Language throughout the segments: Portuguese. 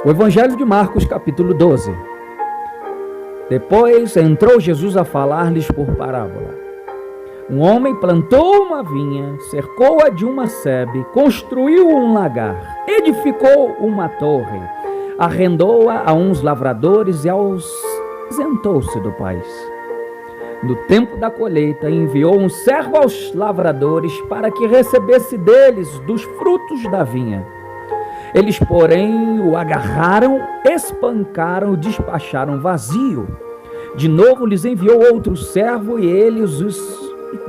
O Evangelho de Marcos, capítulo 12. Depois entrou Jesus a falar-lhes por parábola. Um homem plantou uma vinha, cercou-a de uma sebe, construiu um lagar, edificou uma torre, arrendou-a a uns lavradores e ausentou-se do país. No tempo da colheita, enviou um servo aos lavradores para que recebesse deles dos frutos da vinha. Eles, porém, o agarraram, espancaram, despacharam vazio. De novo lhes enviou outro servo e eles os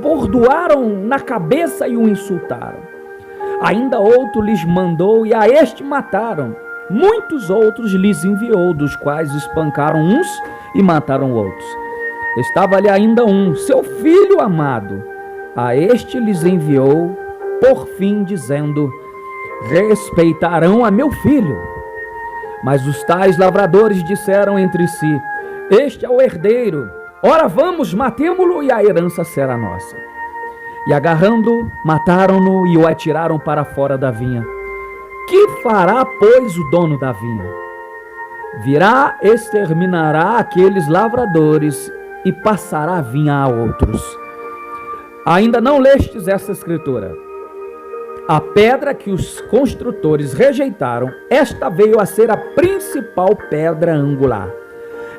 bordoaram na cabeça e o insultaram. Ainda outro lhes mandou e a este mataram. Muitos outros lhes enviou, dos quais espancaram uns e mataram outros. Estava-lhe ainda um, seu filho amado. A este lhes enviou, por fim, dizendo: respeitarão a meu filho. Mas os tais lavradores disseram entre si: este é o herdeiro, ora vamos, matemo-lo e a herança será nossa. E agarrando-o, mataram-no e o atiraram para fora da vinha. Que fará, pois, o dono da vinha? Virá, exterminará aqueles lavradores e passará a vinha a outros. Ainda não lestes essa escritura? A pedra que os construtores rejeitaram, esta veio a ser a principal pedra angular.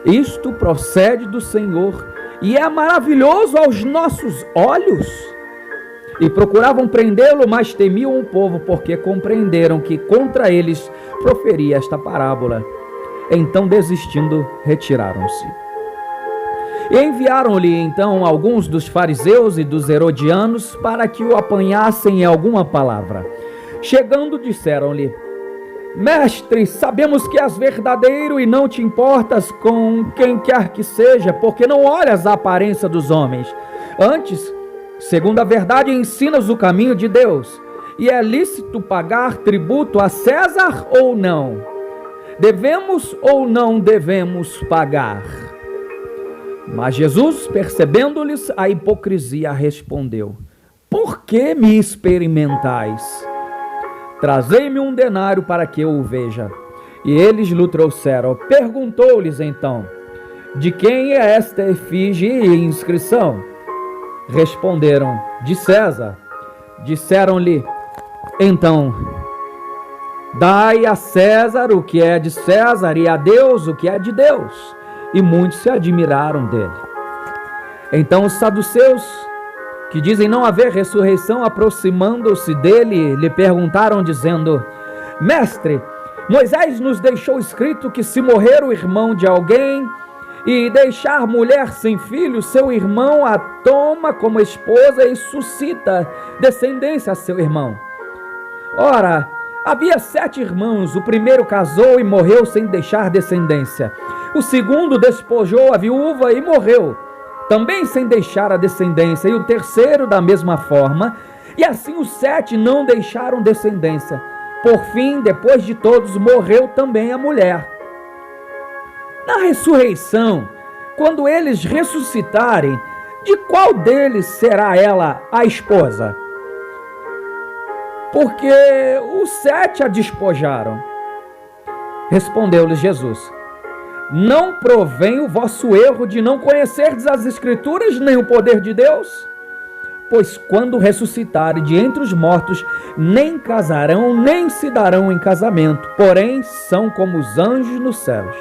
Isto procede do Senhor e é maravilhoso aos nossos olhos. E procuravam prendê-lo, mas temiam o povo, porque compreenderam que contra eles proferia esta parábola. Então, desistindo, retiraram-se. E enviaram-lhe então alguns dos fariseus e dos herodianos para que o apanhassem em alguma palavra. Chegando, disseram-lhe: mestre, sabemos que és verdadeiro e não te importas com quem quer que seja, porque não olhas a aparência dos homens. Antes, segundo a verdade, ensinas o caminho de Deus. E é lícito pagar tributo a César ou não? Devemos ou não devemos pagar? Mas Jesus, percebendo-lhes a hipocrisia, respondeu: por que me experimentais? Trazei-me um denário para que eu o veja. E eles lhe trouxeram. Perguntou-lhes então: de quem é esta efígie e inscrição? Responderam: de César. Disseram-lhe então: dai a César o que é de César e a Deus o que é de Deus. E muitos se admiraram dele. Então os saduceus, que dizem não haver ressurreição, aproximando-se dele, lhe perguntaram, dizendo: mestre, Moisés nos deixou escrito que se morrer o irmão de alguém e deixar mulher sem filho, seu irmão a toma como esposa e suscita descendência a seu irmão. Ora, havia 7 irmãos, o primeiro casou e morreu sem deixar descendência. O segundo despojou a viúva e morreu, também sem deixar a descendência, e o terceiro da mesma forma, e assim os 7 não deixaram descendência. Por fim, depois de todos, morreu também a mulher. Na ressurreição, quando eles ressuscitarem, de qual deles será ela a esposa? Porque os 7 a despojaram. Respondeu-lhes Jesus: não provém o vosso erro de não conhecerdes as Escrituras nem o poder de Deus? Pois quando ressuscitarem de entre os mortos, nem casarão, nem se darão em casamento, porém são como os anjos nos céus.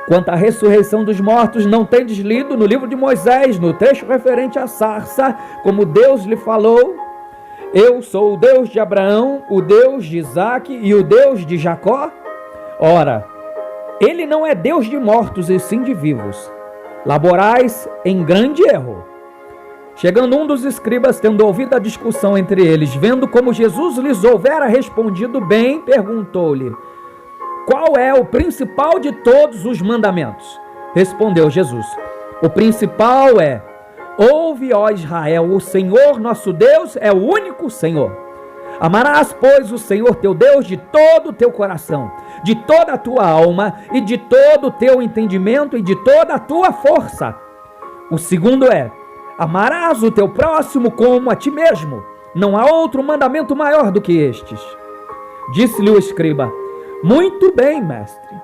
Quanto à ressurreição dos mortos, não tendes lido no livro de Moisés, no trecho referente à sarça, como Deus lhe falou: eu sou o Deus de Abraão, o Deus de Isaque e o Deus de Jacó? Ora, ele não é Deus de mortos e sim de vivos. Laborais em grande erro. Chegando um dos escribas, tendo ouvido a discussão entre eles, vendo como Jesus lhes houvera respondido bem, perguntou-lhe: qual é o principal de todos os mandamentos? Respondeu Jesus: o principal é: ouve, ó Israel, o Senhor nosso Deus é o único Senhor. Amarás, pois, o Senhor teu Deus de todo o teu coração, de toda a tua alma e de todo o teu entendimento e de toda a tua força. O segundo é: amarás o teu próximo como a ti mesmo. Não há outro mandamento maior do que estes. Disse-lhe o escriba: Muito bem, mestre.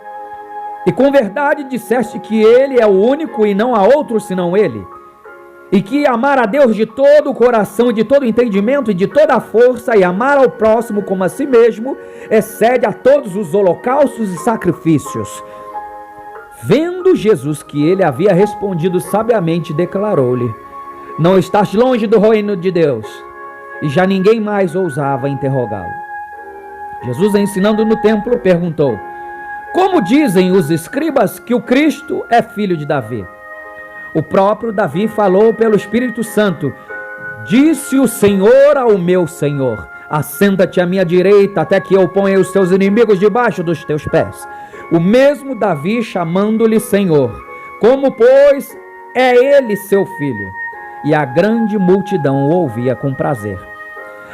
E com verdade disseste que ele é o único e não há outro senão ele. E que amar a Deus de todo o coração, de todo o entendimento e de toda a força, e amar ao próximo como a si mesmo, excede a todos os holocaustos e sacrifícios. Vendo Jesus que ele havia respondido sabiamente, declarou-lhe: não estás longe do reino de Deus. E já ninguém mais ousava interrogá-lo. Jesus, ensinando no templo, perguntou: como dizem os escribas que o Cristo é filho de Davi? O próprio Davi falou pelo Espírito Santo: disse o Senhor ao meu Senhor: assenta-te à minha direita, até que eu ponha os teus inimigos debaixo dos teus pés. O mesmo Davi chamando-lhe Senhor, como pois é ele seu filho. E a grande multidão o ouvia com prazer.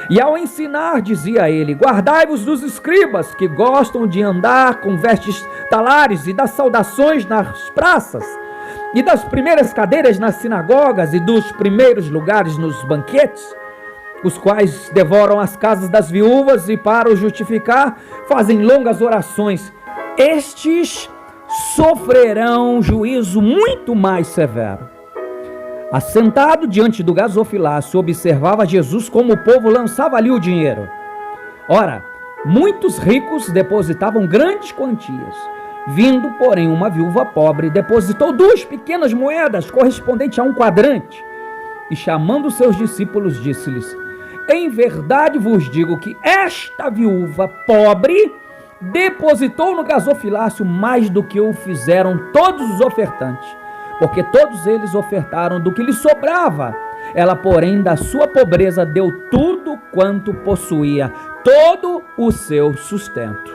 E ao ensinar, dizia ele: guardai-vos dos escribas, que gostam de andar com vestes talares, e das saudações nas praças, e das primeiras cadeiras nas sinagogas, e dos primeiros lugares nos banquetes, os quais devoram as casas das viúvas, e para o justificar fazem longas orações. Estes sofrerão juízo muito mais severo. Assentado diante do gasofilácio, observava Jesus como o povo lançava ali o dinheiro. Ora, muitos ricos depositavam grandes quantias. Vindo, porém, uma viúva pobre, depositou 2 pequenas moedas, correspondentes a 1 quadrante. E chamando seus discípulos, disse-lhes: em verdade vos digo que esta viúva pobre depositou no gasofilácio mais do que o fizeram todos os ofertantes, porque todos eles ofertaram do que lhe sobrava. Ela, porém, da sua pobreza deu tudo quanto possuía, todo o seu sustento.